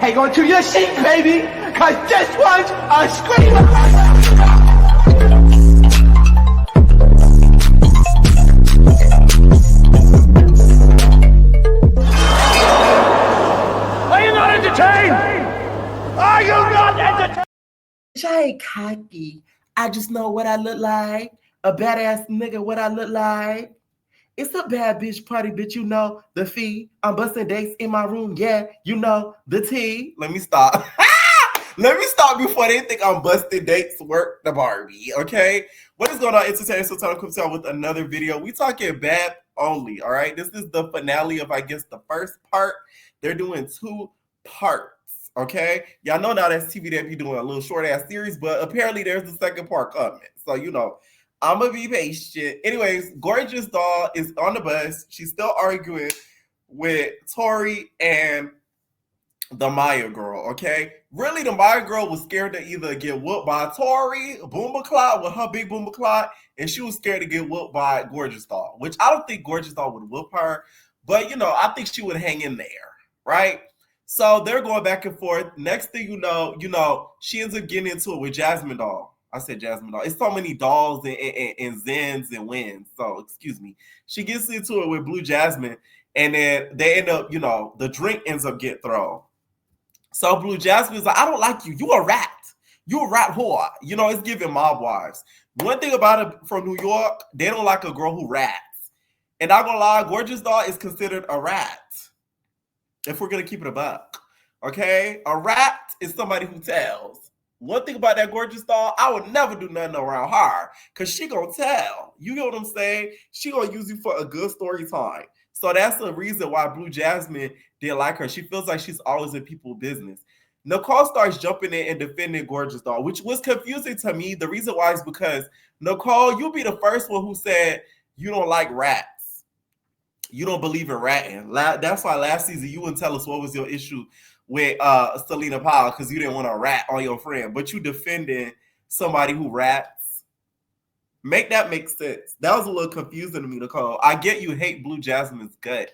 Hang on to your seat, baby, cause this one's a screamer. Are you not entertained? Are you not entertained? I ain't cocky. I just know what I look like. A badass nigga, what I look like. It's a bad bitch party, bitch. You know the fee. I'm busting dates in my room. Yeah, you know the tea. Let me stop. Let me stop before they think I'm busting dates. Work the Barbie, okay? What is going on, entertainment? So time comes out with another video. We talking bad only, all right? This is the finale of, I guess, the first part. They're doing 2 parts, okay? Y'all know now that's TV, they be doing a little short ass series, but apparently there's the second part coming. So you know. I'm gonna be patient. Anyways, Gorgeous Doll is on the bus. She's still arguing with Tori and the Maya girl, okay? Really, the Maya girl was scared to either get whooped by Tori, Boomba Clot with her big Boomba Clot, and she was scared to get whooped by Gorgeous Doll, which I don't think Gorgeous Doll would whoop her, but, you know, I think she would hang in there, right? So they're going back and forth. Next thing you know, she ends up getting into it with Jasmine Doll. I said Jasmine Doll. It's so many dolls and Zens and Wins. So, excuse me. She gets into it with Blue Jasmine, and then they end up, you know, the drink ends up getting thrown. So Blue Jasmine's like, I don't like you. You a rat. You a rat whore. You know, it's giving mob wives. One thing about it from New York, they don't like a girl who rats. And I'm gonna lie, Gorgeous Doll is considered a rat. If we're gonna keep it a buck. Okay? A rat is somebody who tells. One thing about that Gorgeous Doll, I would never do nothing around her because she gonna tell. You know what I'm saying? She gonna use you for a good story time. So that's the reason why Blue Jasmine didn't like her. She feels like she's always in people's business. Nicole starts jumping in and defending Gorgeous Doll, which was confusing to me. The reason why is because, Nicole, you'll be the first one who said you don't like rats. You don't believe in ratting. That's why last season you wouldn't tell us what was your issue with Selena Powell because you didn't want to rat on your friend, but you defending somebody who rats. Make that make sense. That was a little confusing to me, Nicole. I get you hate Blue Jasmine's guts,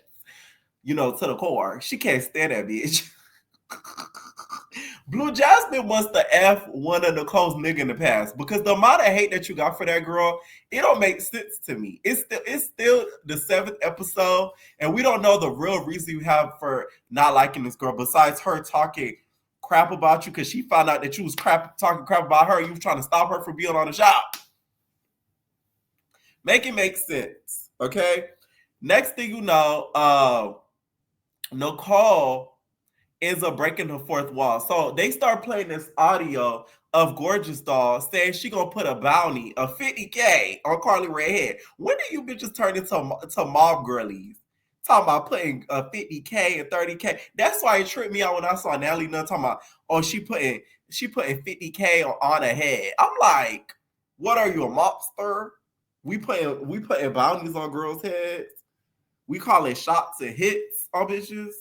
you know, to the core. She can't stand that bitch. Blue Jasmine wants to F one of Nicole's nigga in the past because the amount of hate that you got for that girl, it don't make sense to me. It's still the 7th episode, and we don't know the real reason you have for not liking this girl besides her talking crap about you because she found out that you was talking crap about her. You was trying to stop her from being on the shop. Make it make sense, okay? Next thing you know, Nicole ends up breaking the 4th wall. So they start playing this audio of Gorgeous Doll saying she gonna put a bounty of $50K on Carly Redhead. When do you bitches turn into mob girlies? Talking about putting $50K and $30K. That's why it tripped me out when I saw Natalie Nunn talking about, oh, she putting $50K on her head. I'm like, what are you, a mobster? We putting bounties on girls' heads. We call it shots and hits on bitches.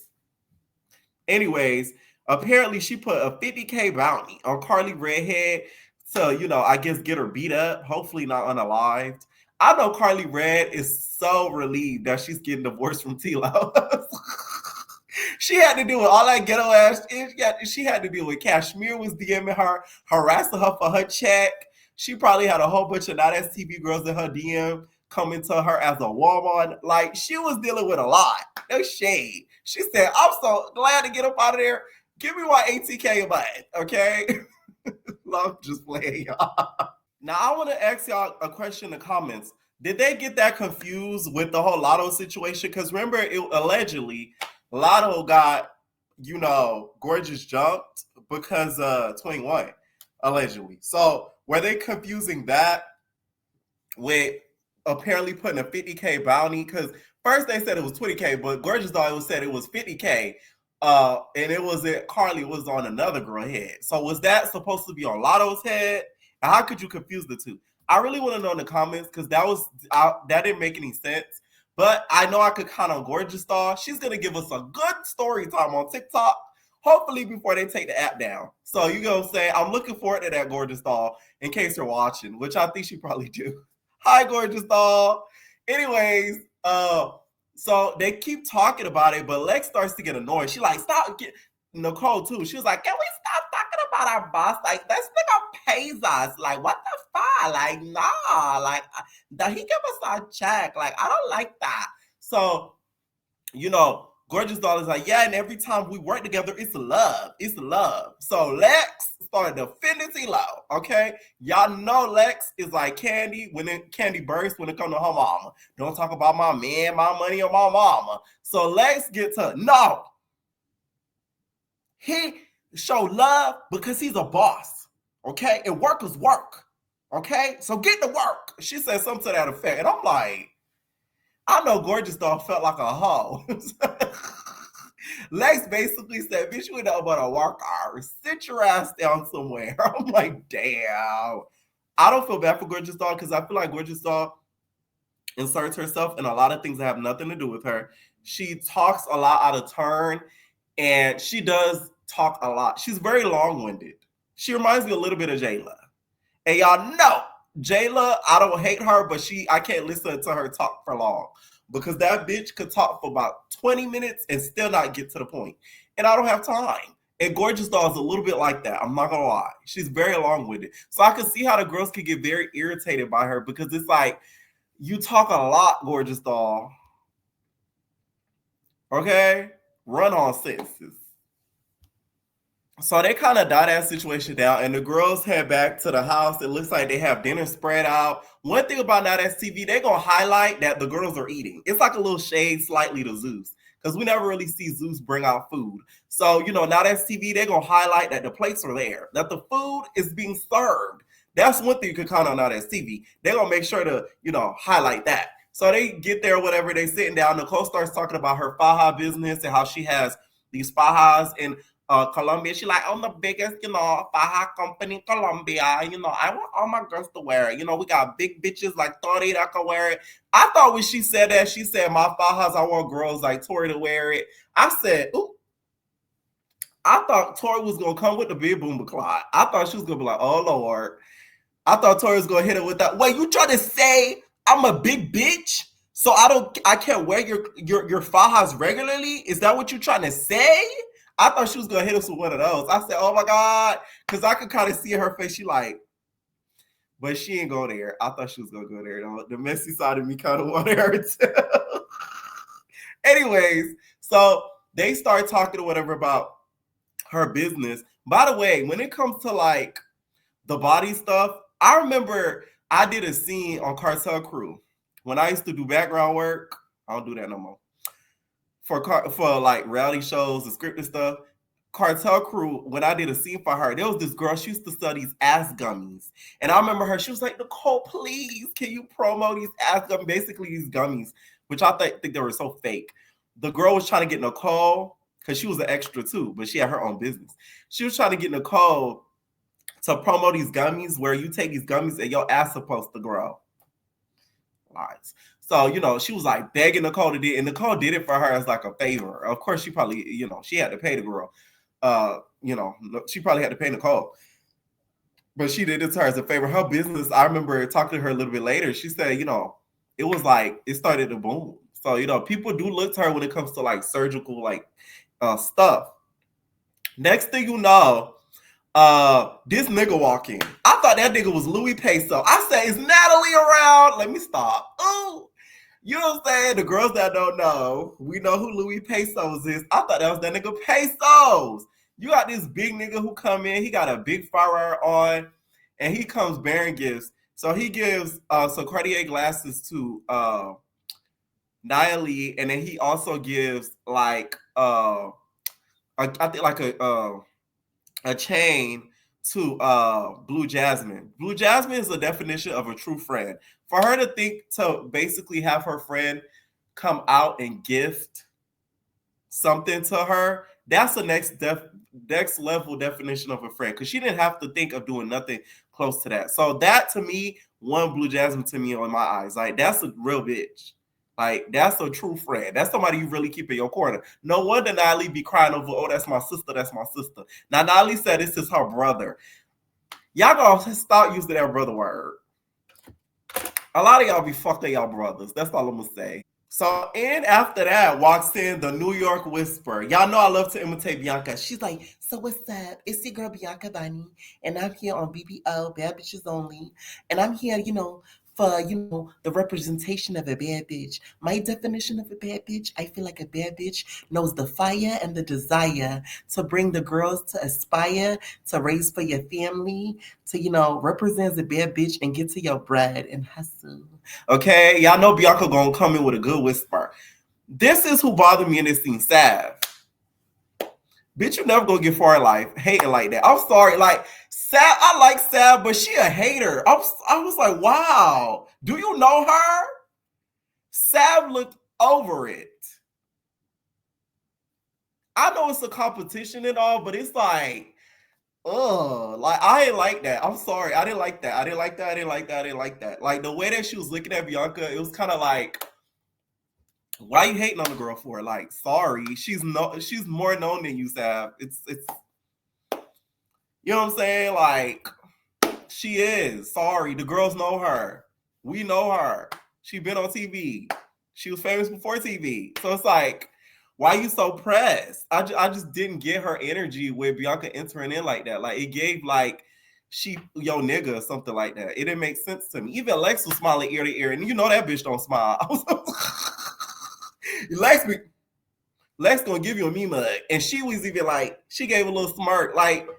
Anyways, apparently she put a $50K bounty on Carly Redhead to, you know, I guess get her beat up, hopefully not unalived. I know Carly Red is so relieved that she's getting divorced from T-Lo. She had to deal with all that ghetto ass. She had to deal with Kashmir was DMing her, harassing her for her check. She probably had a whole bunch of not as TV girls in her DM coming to her as a woman. Like, she was dealing with a lot. No shade. She said, I'm so glad to get up out of there. Give me my ATK back, okay? Love just playing, y'all. Now, I want to ask y'all a question in the comments. Did they get that confused with the whole Lotto situation? Because remember, allegedly, Lotto got, you know, Gorgeous jumped because 21, allegedly. So, were they confusing that with apparently putting a $50K bounty? Because first they said it was $20K, but Gorgeous Doll said it was $50K. And it wasn't Carly, was on another girl head. So was that supposed to be on Lotto's head? And how could you confuse the two? I really want to know in the comments because that didn't make any sense. But I know I could count on Gorgeous Doll. She's gonna give us a good story time on TikTok. Hopefully before they take the app down. So you gonna say, I'm looking forward to that Gorgeous Doll in case you're watching, which I think she probably do. Hi, Gorgeous Doll. Anyways, so they keep talking about it, but Lex starts to get annoyed. She like, stop. Nicole too. She was like, "Can we stop talking about our boss? Like, this nigga pays us. Like, what the fuck? Like, nah. Like, he give us our check. Like, I don't like that." So, Gorgeous Doll is like, "Yeah, and every time we work together, it's love. It's love." So Lex started defending T-Lo, okay? Y'all know Lex is like Candy Candy bursts when it comes to her mama. Don't talk about my man, my money, or my mama. So Lex gets her, no. He showed love because he's a boss, okay? And work is work, okay? So get to work. She said something to that effect. And I'm like, I know Gorgeous Doll felt like a hoe. Lex basically said, "Bitch, you ain't know about a work hours. Sit your ass down somewhere." I'm like, damn. I don't feel bad for Gorgeous Doll because I feel like Gorgeous Doll inserts herself in a lot of things that have nothing to do with her. She talks a lot out of turn, and she does talk a lot. She's very long-winded. She reminds me a little bit of Jayla. And y'all know, Jayla, I don't hate her, but I can't listen to her talk for long. Because that bitch could talk for about 20 minutes and still not get to the point. And I don't have time. And Gorgeous Doll is a little bit like that. I'm not going to lie. She's very long-winded. So I can see how the girls could get very irritated by her because it's like, you talk a lot, Gorgeous Doll. Okay? Run on sentences. So they kind of die that situation down, and the girls head back to the house. It looks like they have dinner spread out. One thing about Now That's TV, they're going to highlight that the girls are eating. It's like a little shade slightly to Zeus, because we never really see Zeus bring out food. So, Now That's TV, they're going to highlight that the plates are there, that the food is being served. That's one thing you can count on Now That's TV. They're going to make sure to, highlight that. So they get there, whatever, they sitting down. Nicole starts talking about her faja business and how she has these fajas in Colombia. She like, "I'm the biggest, faja company in Colombia. I want all my girls to wear it. We got big bitches like Tori that can wear it." I thought when she said that, she said, "My fajas, I want girls like Tori to wear it." I said, ooh. I thought Tori was going to come with the big boom clot. I thought she was going to be like, "Oh, Lord." I thought Tori was going to hit it with that. Wait, you trying to say I'm a big bitch? So I can't wear your fajas regularly? Is that what you're trying to say? I thought she was going to hit us with one of those. I said, "Oh my God." Because I could kind of see her face. She like, but she ain't go there. I thought she was going to go there. The messy side of me kind of wanted her to. Anyways, so they start talking or whatever about her business. By the way, when it comes to like the body stuff, I remember I did a scene on Cartel Crew. When I used to do background work, I don't do that no more. For like reality shows and scripted stuff, Cartel Crew, when I did a scene for her, there was this girl, she used to sell these ass gummies. And I remember her, she was like, "Nicole, please, can you promo these ass gummies?" Basically, these gummies, which I think they were so fake. The girl was trying to get Nicole, because she was an extra too, but she had her own business. She was trying to get Nicole to promo these gummies where you take these gummies and your ass supposed to grow. Lies. So, she was like begging Nicole to do it, and Nicole did it for her as like a favor. Of course, she probably, she had to pay the girl. She probably had to pay Nicole. But she did it to her as a favor. Her business, I remember talking to her a little bit later. She said, it was like, it started to boom. So, people do look to her when it comes to like surgical, like stuff. Next thing you know, this nigga walk in. I thought that nigga was Louis Peso. I said, "Is Natalie around?" Let me stop. Ooh. You know what I'm saying? The girls that don't know, we know who Louis Pesos is. I thought that was that nigga Pesos. You got this big nigga who come in. He got a big firearm on, and he comes bearing gifts. So he gives some Cartier glasses to Natalie, and then he also gives like I think like a chain to Blue Jasmine. Blue Jasmine is the definition of a true friend. For her to think to basically have her friend come out and gift something to her, that's the next level definition of a friend, because she didn't have to think of doing nothing close to that. So that to me, one Blue Jasmine to me in my eyes, like that's a real bitch. Like, that's a true friend. That's somebody you really keep in your corner. No wonder Natalie be crying over, "Oh, that's my sister, that's my sister." Now, Natalie said this is her brother. Y'all gonna start using that brother word. A lot of y'all be fucking y'all brothers. That's all I'm gonna say. So in after that walks in the New York Whisper. Y'all know I love to imitate Bianca. She's like, so what's up? It's your girl Bianca Bunny, and I'm here on BBO, Bad Bitches Only. And I'm here, for, the representation of a bad bitch. My definition of a bad bitch, I feel like a bad bitch knows the fire and the desire to bring the girls to aspire, to raise for your family, to, represent a bad bitch and get to your bread and hustle. Okay, y'all know Bianca gonna come in with a good whisper. This is who bothered me in this scene, Sav. Bitch, you never gonna get far in life hating like that. I'm sorry, like Sav, I like Sav, but she a hater. I was like, wow, do you know her? Sav looked over it. I know it's a competition and all, but it's like, like I ain't like that. I'm sorry, I didn't like that. I didn't like that. I didn't like that. I didn't like that. Like the way that she was looking at Bianca, it was kind of like, why are you hating on the girl for? Like, sorry, she's more known than you, Sav. It's you know what I'm saying? Like, she is. Sorry, the girls know her. We know her. She been on TV. She was famous before TV. So it's like, why are you so pressed? I just didn't get her energy with Bianca entering in like that. Like, it gave like she yo nigga or something like that. It didn't make sense to me. Even Lex was smiling ear to ear, and you know that bitch don't smile. Lex gonna give you a me mug, and she was even like, she gave a little smirk. Like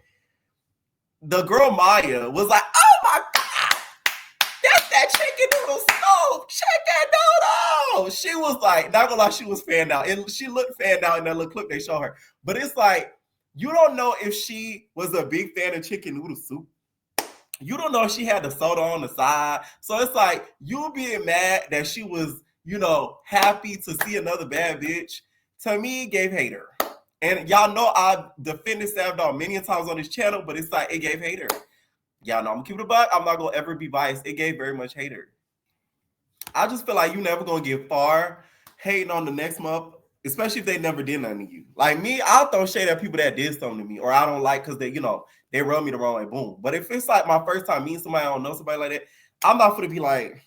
the girl Maya was like, "Oh my god, that's that chicken noodle stove, chicken noodle." She was like, not gonna lie, she was fanned out, and she looked fanned out in that little clip they show her. But it's like, you don't know if she was a big fan of chicken noodle soup. You don't know if she had the soda on the side. So it's like, you being mad that she was, happy to see another bad bitch, to me, gave hater. And y'all know I defended Sav Dog many times on this channel, but it's like, it gave hater. Y'all know I'm gonna keep it a buck. I'm not gonna ever be biased. It gave very much hater. I just feel like you never gonna get far hating on the next month, especially if they never did nothing to you. Like me, I'll throw shade at people that did something to me, or I don't like because they rub me the wrong way, boom. But if it's like my first time meeting somebody, I don't know somebody like that, I'm not gonna be like,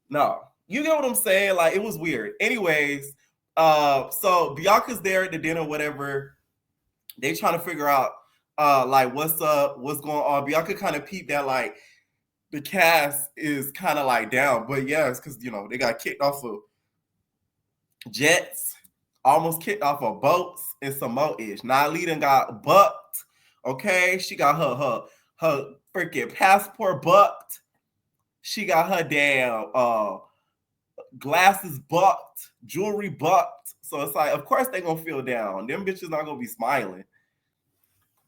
no. You get what I'm saying? Like, it was weird. Anyways, so Bianca's there at the dinner, whatever. They trying to figure out like what's up, what's going on. Bianca kind of peeped that like the cast is kind of like down, but yeah, it's because they got kicked off of jets, almost kicked off of boats, and some more ish. Natalie done got bucked. Okay, she got her freaking passport bucked. She got her damn glasses bucked, jewelry bucked. So it's like, of course they gonna feel down. Them bitches not gonna be smiling.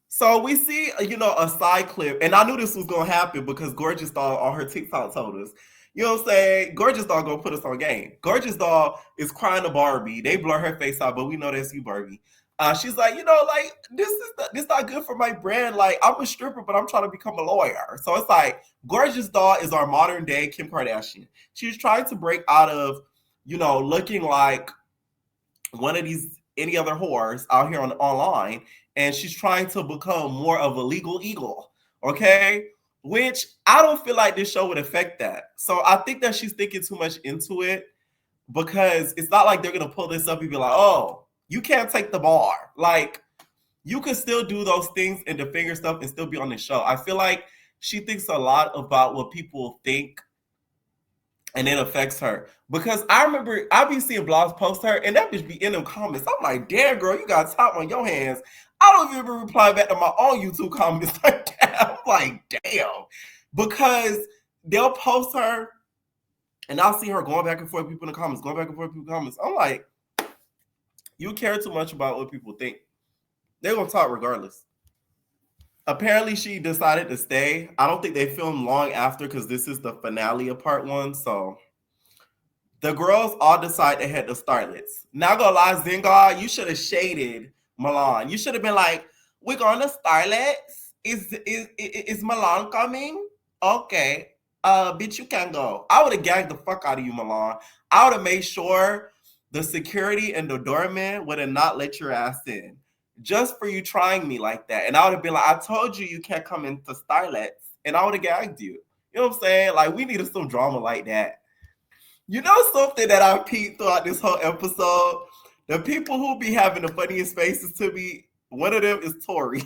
So we see, a side clip, and I knew this was gonna happen because Gorgeous Doll on her TikTok told us. You know what I'm saying? Gorgeous Doll gonna put us on game. Gorgeous Doll is crying to Barbie. They blur her face out, but we know that's you, Barbie. She's like, like this not good for my brand. Like, I'm a stripper, but I'm trying to become a lawyer. So it's like, Gorgeous Doll is our modern day Kim Kardashian. She's trying to break out of, looking like one of these any other whores out here online, and she's trying to become more of a legal eagle. Okay, which I don't feel like this show would affect that. So I think that she's thinking too much into it, because it's not like they're gonna pull this up and be like, oh, you can't take the bar. Like, you can still do those things and defend yourself and still be on the show. I feel like she thinks a lot about what people think, and it affects her. Because I remember I be seeing blogs post her, and that bitch be in them comments. I'm like, damn, girl, you got top on your hands. I don't even reply back to my own YouTube comments like that. I'm like, damn. Because they'll post her, and I'll see her going back and forth with people in the comments, going back and forth with people in the comments. I'm like, you care too much about what people think. They're going to talk regardless. Apparently, she decided to stay. I don't think they filmed long after, because this is the finale of part 1. So the girls all decide to head to Starlets. Not gonna lie, Zengar, you should have shaded Milan. You should have been like, we're going to Starlets. Is Milan coming? Okay. Bitch, you can go. I would have gagged the fuck out of you, Milan. I would have made sure the security and the doorman would have not let your ass in, just for you trying me like that. And I would have been like, I told you you can't come into Starlets. And I would have gagged you. You know what I'm saying? Like, we needed some drama like that. You know something that I peeped throughout this whole episode? The people who be having the funniest faces to me, one of them is Tori.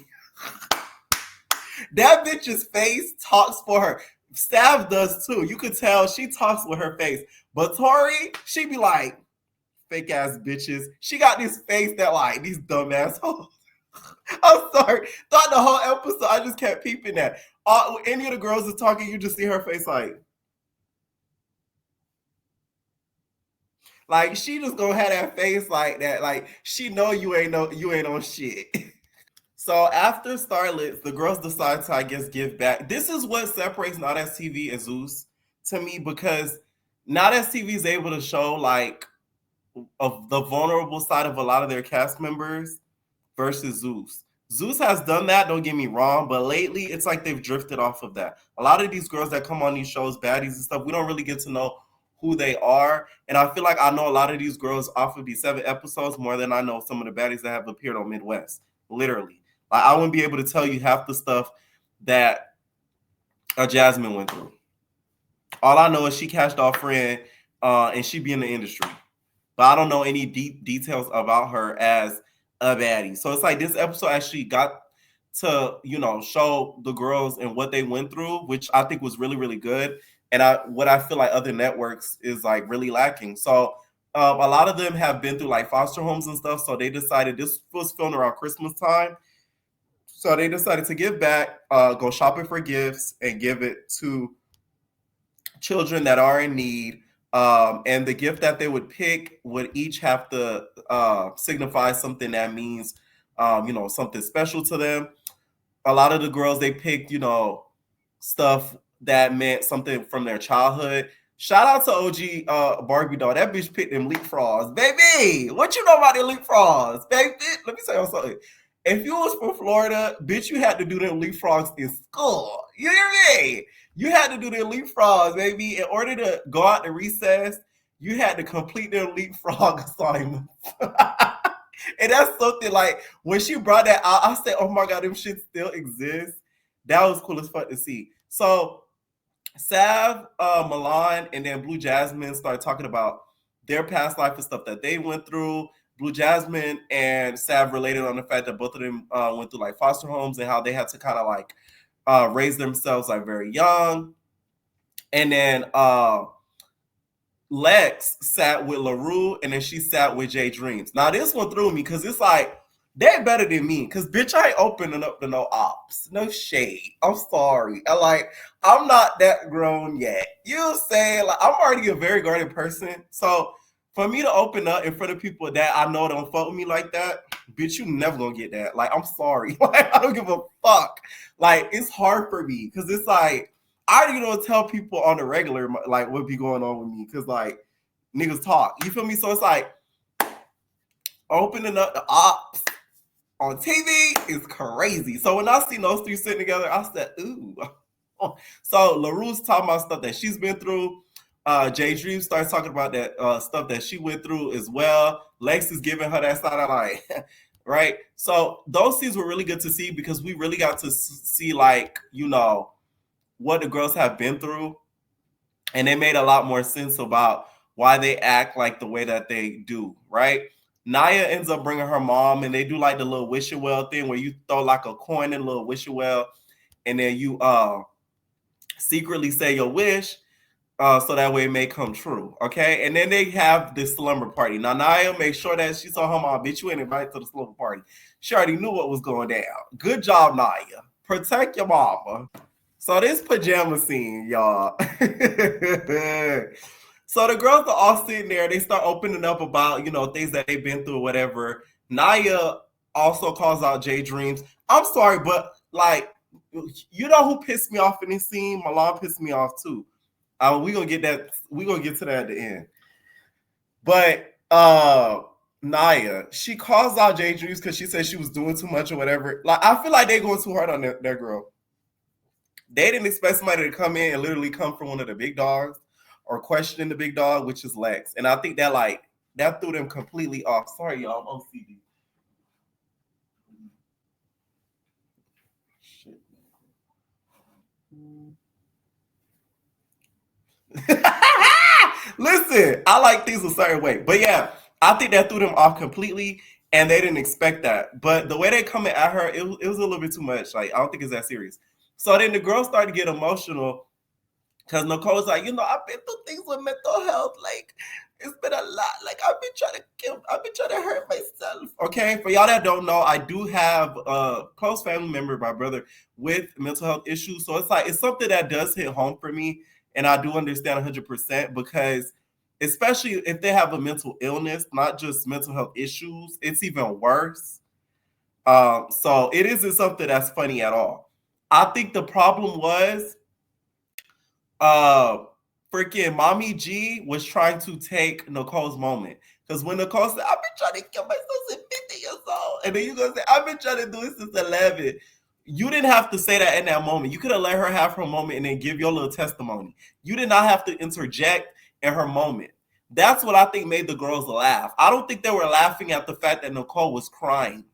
That bitch's face talks for her. Stav does too. You could tell she talks with her face. But Tori, she be like, fake ass bitches. She got this face that like these dumb assholes. I'm sorry. Throughout the whole episode, I just kept peeping that. Any of the girls are talking, you just see her face like she just gonna have that face like that. Like she know you ain't on shit. So after Starlets, the girls decide to, I guess, give back. This is what separates Not As TV and Zeus to me because Not As TV is able to show like of the vulnerable side of a lot of their cast members versus Zeus. Zeus has done that, don't get me wrong, but lately it's like they've drifted off of that. A lot of these girls that come on these shows, baddies and stuff, we don't really get to know who they are. And I feel like I know a lot of these girls off of these 7 episodes more than I know some of the baddies that have appeared on Midwest. Literally. Like I wouldn't be able to tell you half the stuff that Jasmine went through. All I know is she cashed off friend and she be in the industry. But I don't know any deep details about her as a baddie. So it's like this episode actually got to, show the girls and what they went through, which I think was really, really good. And what I feel like other networks is like really lacking. So a lot of them have been through like foster homes and stuff. So they decided this was filmed around Christmas time. So they decided to give back, go shopping for gifts and give it to children that are in need. And the gift that they would pick would each have to signify something that means, something special to them. A lot of the girls they picked, stuff that meant something from their childhood. Shout out to OG Barbie doll. That bitch picked them leapfrogs. Baby, what you know about the leapfrogs? Baby, let me tell you something. If you was from Florida, bitch, you had to do them leapfrogs in school. You hear me? You had to do them leapfrogs, baby. In order to go out to recess, you had to complete their leapfrog assignments. And that's something like when she brought that out, I said, oh my God, them shit still exists. That was cool as fuck to see. So Sav, Milan, and then Blue Jasmine started talking about their past life and stuff that they went through. Blue Jasmine and Sav related on the fact that both of them went through like foster homes and how they had to kind of like raise themselves like very young. And then Lex sat with LaRue and then she sat with Jay Dreams. Now this one threw me because it's like they're better than me because bitch I ain't opening up to no ops, no shade. I'm sorry. I'm not that grown yet. You say like I'm already a very guarded person, so for me to open up in front of people that I know don't fuck with me like that, bitch, you never gonna get that. Like I'm sorry. Like I don't give a fuck. Like it's hard for me because it's like I don't tell people on the regular like what be going on with me because like niggas talk. You feel me? So it's like opening up the ops on TV is crazy. So when I seen those 3 sitting together, I said, ooh. So LaRue's talking about stuff that she's been through. Jay Dream starts talking about that stuff that she went through as well. Lex is giving her that side of like, right? So those scenes were really good to see because we really got to see like, what the girls have been through. And they made a lot more sense about why they act like the way that they do, right? Naya ends up bringing her mom and they do like the little wish it well thing where you throw like a coin in a little wish it well and then you secretly say your wish so that way it may come true, okay? And then they have this slumber party. Now Naya makes sure that she saw her mom, bitch, you ain't invited to the slumber party. She already knew what was going down. Good job, Naya. Protect your mama. So this pajama scene, y'all. So the girls are all sitting there. They start opening up about, things that they've been through or whatever. Naya also calls out Jay Dreams. I'm sorry, but like, you know who pissed me off in this scene? Milan pissed me off too. We're gonna get to that at the end. But Naya, she calls out Jay Dreams because she said she was doing too much or whatever. Like, I feel like they're going too hard on that girl. They didn't expect somebody to come in and literally come from one of the big dogs or questioning the big dog, which is Lex. And I think that threw them completely off. Sorry, y'all, I'm OCD. Shit. Listen, I like things a certain way. But yeah, I think that threw them off completely and they didn't expect that. But the way they coming at her, it was a little bit too much. Like, I don't think it's that serious. So then the girl started to get emotional because Nicole's like, I've been through things with mental health. Like, it's been a lot. Like, I've been trying to hurt myself. Okay, for y'all that don't know, I do have a close family member, my brother, with mental health issues. So it's something that does hit home for me. And I do understand 100% because especially if they have a mental illness, not just mental health issues, it's even worse. So it isn't something that's funny at all. I think the problem was freaking Mommy G was trying to take Nicole's moment. Because when Nicole said, I've been trying to kill myself since 50 years old. And then you gonna say, I've been trying to do it since 11. You didn't have to say that in that moment. You could have let her have her moment and then give your little testimony. You did not have to interject in her moment. That's what I think made the girls laugh. I don't think they were laughing at the fact that Nicole was crying.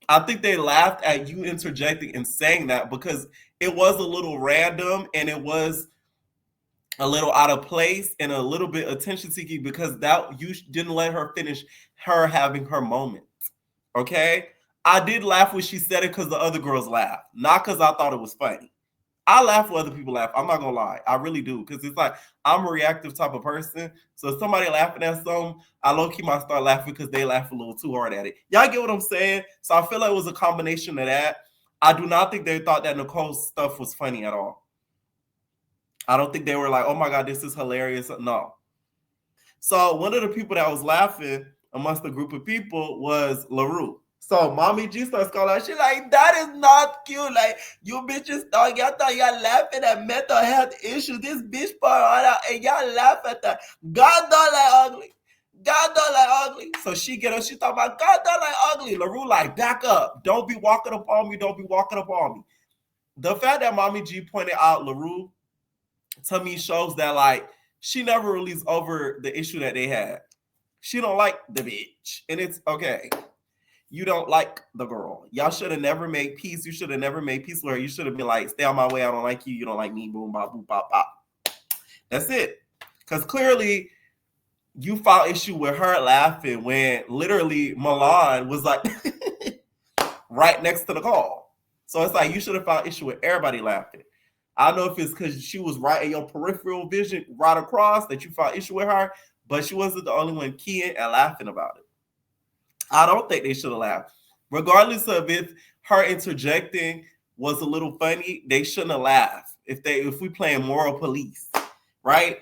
I think they laughed at you interjecting and saying that because it was a little random and it was a little out of place and a little bit attention seeking because that you didn't let her finish her having her moment. Okay? I did laugh when she said it because the other girls laughed, not because I thought it was funny. I laugh when other people laugh. I'm not gonna lie, I really do, because it's like I'm a reactive type of person. So if somebody laughing at something, I low key might start laughing because they laugh a little too hard at it. Y'all get what I'm saying? So I feel like it was a combination of that. I do not think they thought that Nicole's stuff was funny at all. I don't think they were like, oh my God, this is hilarious. No. So one of the people that was laughing amongst the group of people was LaRue. So Mommy G starts calling out. She's like, that is not cute. Like, you bitches thought y'all laughing at mental health issues. This bitch part on out and y'all laugh at that. God don't like ugly. God don't like ugly. So she get up, she talking about God don't like ugly. LaRue like, back up. Don't be walking up on me. Don't be walking up on me. The fact that Mommy G pointed out LaRue to me shows that like she never released over the issue that they had. She don't like the bitch. And it's okay. You don't like the girl. Y'all should have never made peace. You should have never made peace with her. You should have been like, stay on my way. I don't like you. You don't like me. Boom, bop, boom, bop, bop. That's it. Because clearly you found issue with her laughing when literally Milan was like right next to the call. So it's like you should have found issue with everybody laughing. I don't know if it's because she was right in your peripheral vision right across that you found issue with her, but she wasn't the only one keying and laughing about it. I don't think they should have laughed. Regardless of if her interjecting was a little funny, they shouldn't have laughed if we playing moral police, right?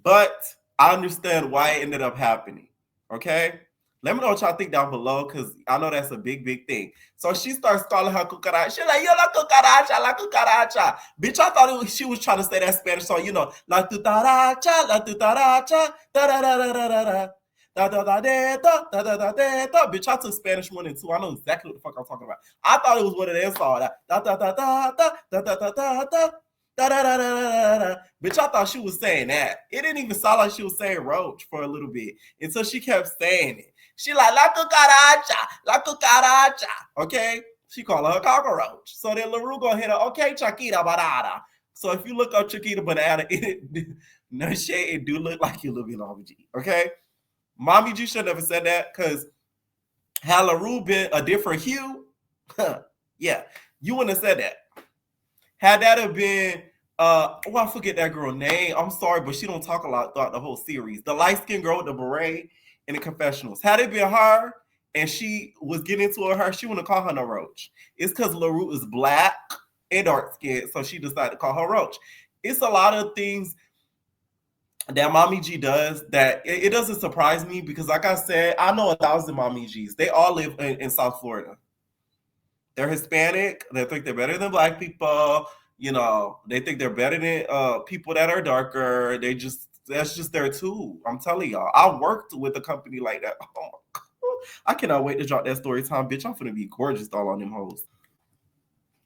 But I understand why it ended up happening, okay? Let me know what y'all think down below because I know that's a big, big thing. So she starts calling her cucaracha. She's like, yo, la cucaracha, la cucaracha. Bitch, I thought she was trying to say that Spanish song, la tutaracha, da-da-da-da-da-da. Da da da da da da da da da. Bitch, I took Spanish 1 and 2. I know exactly what the fuck I'm talking about. I thought it was one of their songs. Da da da da da da da da da da. Da, da, da, da, da. Bitch, I thought she was saying that. It didn't even sound like she was saying roach for a little bit until she kept saying it. She like, la cucaracha, la cucaracha. Okay? She called her a cockroach. So then LaRue gonna hit her, okay, Chiquita Banana. So if you look up Chiquita Banana, no shade, it do look like you live in Mommy G. Okay? Mommy G should have never said that because had LaRue been a different hue, yeah, you wouldn't have said that. Had that have been, I forget that girl name. I'm sorry, but she don't talk a lot throughout the whole series. The light-skinned girl with the beret in the confessionals. Had it been her and she was getting into her, she wouldn't call her no roach. It's because LaRue is black and dark-skinned, so she decided to call her roach. It's a lot of things that Mommy G does that it doesn't surprise me because, like I said, I know 1,000 Mommy Gs. They all live in South Florida. They're Hispanic. They think they're better than Black people. They think they're better than people that are darker. That's just their tool. I'm telling y'all. I worked with a company like that. Oh my God. I cannot wait to drop that story time, bitch. I'm finna be gorgeous all on them hoes.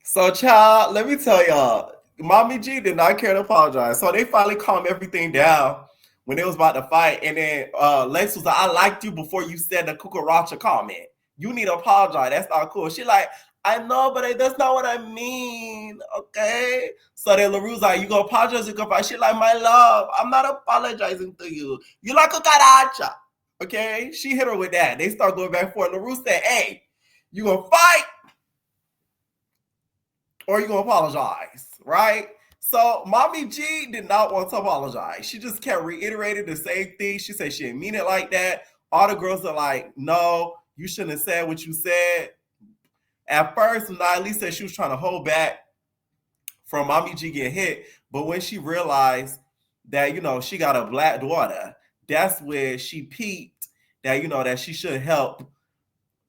So, child, let me tell y'all. Mommy G did not care to apologize. So they finally calmed everything down when they was about to fight. And then Lex was like, I liked you before you said the cucaracha comment. You need to apologize. That's not cool. She like, I know, but that's not what I mean, okay? So then LaRue's like, you gonna apologize, you gonna fight. She like, my love, I'm not apologizing to you. You like a caracha, okay? She hit her with that. They start going back and forth. LaRue said, hey, you gonna fight or you gonna apologize, right? So Mommy G did not want to apologize. She just kept reiterating the same thing. She said she didn't mean it like that. All the girls are like, no, you shouldn't have said what you said. At first, Niley said she was trying to hold back from Mommy G getting hit, but when she realized that, you know, she got a black daughter, that's where she peeped that, you know, that she should help,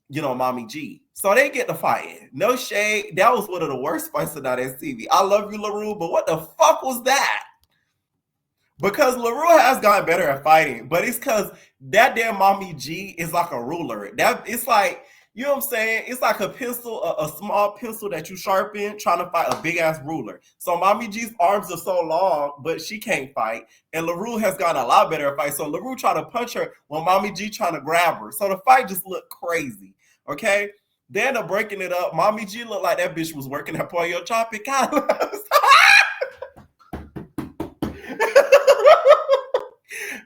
you know, Mommy G. So they get to fighting. No shade. That was one of the worst fights of that TV. I love you, LaRue, but what the fuck was that? Because LaRue has gotten better at fighting, but it's because that damn Mommy G is like a ruler. That it's like, you know what I'm saying? It's like a pencil, a small pencil that you sharpen trying to fight a big ass ruler. So Mommy G's arms are so long, but she can't fight. And LaRue has gotten a lot better at fight. So LaRue trying to punch her when Mommy G trying to grab her. So the fight just looked crazy. Okay? Then they're breaking it up. Mommy G looked like that bitch was working at Pollo Tropicalas.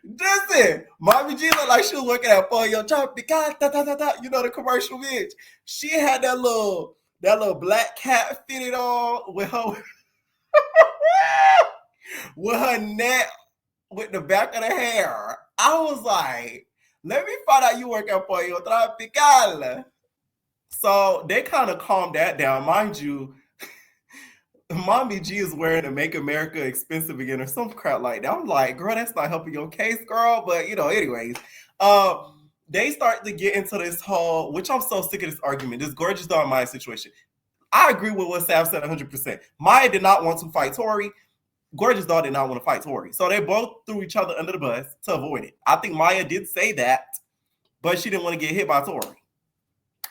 Listen, Mommy G looked like she was working at Pollo Tropicalas. You know the commercial bitch. She had that little black cat fitted on with her with her neck with the back of the hair. I was like, let me find out you work at Pollo Tropical. So they kind of calmed that down. Mind you, Mommy G is wearing to Make America Expensive Again or some crap like that. I'm like, girl, that's not helping your case, girl. But, you know, anyways, they start to get into this whole, which I'm so sick of this argument, this gorgeous dog Maya situation. I agree with what Sav said 100%. Maya did not want to fight Tori. Gorgeous dog did not want to fight Tori. So they both threw each other under the bus to avoid it. I think Maya did say that, but she didn't want to get hit by Tori.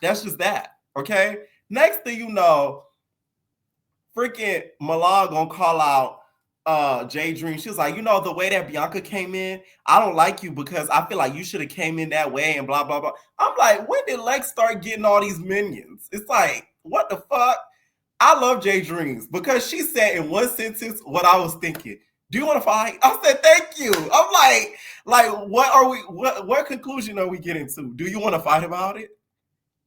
That's just that, okay? Next thing you know, freaking Milan gonna call out J Dream. She was like, you know, the way that Bianca came in, I don't like you because I feel like you should have came in that way and blah, blah, blah. I'm like, when did Lex start getting all these minions? It's like, what the fuck? I love J Dreams because she said in one sentence what I was thinking. Do you want to fight? I said, thank you. I'm like, what conclusion are we getting to? Do you want to fight about it?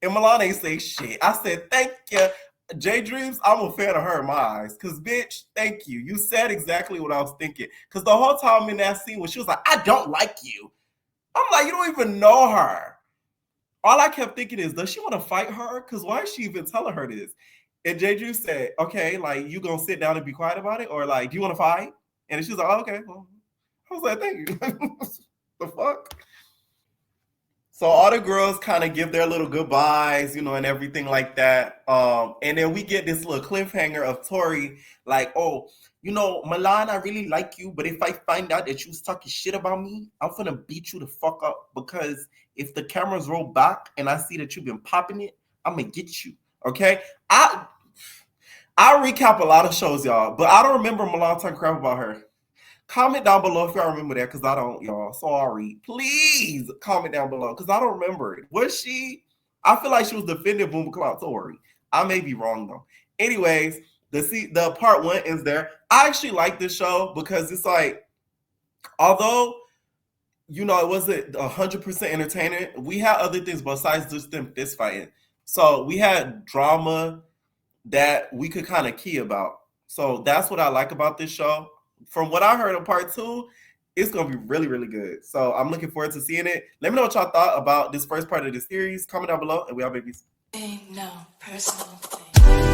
And Milan ain't say shit. I said, thank you. J Dreams, I'm a fan of her in my eyes. Because, bitch, thank you. You said exactly what I was thinking. Because the whole time in that scene when she was like, I don't like you. I'm like, you don't even know her. All I kept thinking is, does she want to fight her? Because why is she even telling her this? And J Dreams said, okay, like, you going to sit down and be quiet about it? Or, like, do you want to fight? And she was like, oh, okay. Well, I was like, thank you. The fuck? So all the girls kind of give their little goodbyes, you know, and everything like that. And then we get this little cliffhanger of Tori, like, oh, you know, Milan, I really like you, but if I find out that you talking shit about me, I'm gonna beat you the fuck up because if the cameras roll back and I see that you've been popping it, I'm gonna get you. Okay, I recap a lot of shows, y'all, but I don't remember Milan talking crap about her. Comment down below if y'all remember that, because I don't, y'all. Sorry. Please comment down below, because I don't remember it. Was she? I feel like she was defending Boom Cloud Tori. I may be wrong, though. Anyways, the part one ends there. I actually like this show because it's like, although, you know, it wasn't 100% entertaining, we had other things besides just them fist fighting. So we had drama that we could kind of key about. So that's what I like about this show. From what I heard of part two, it's going to be really, really good. So I'm looking forward to seeing it. Let me know what y'all thought about this first part of the series. Comment down below, and we all babies. Ain't no personal thing.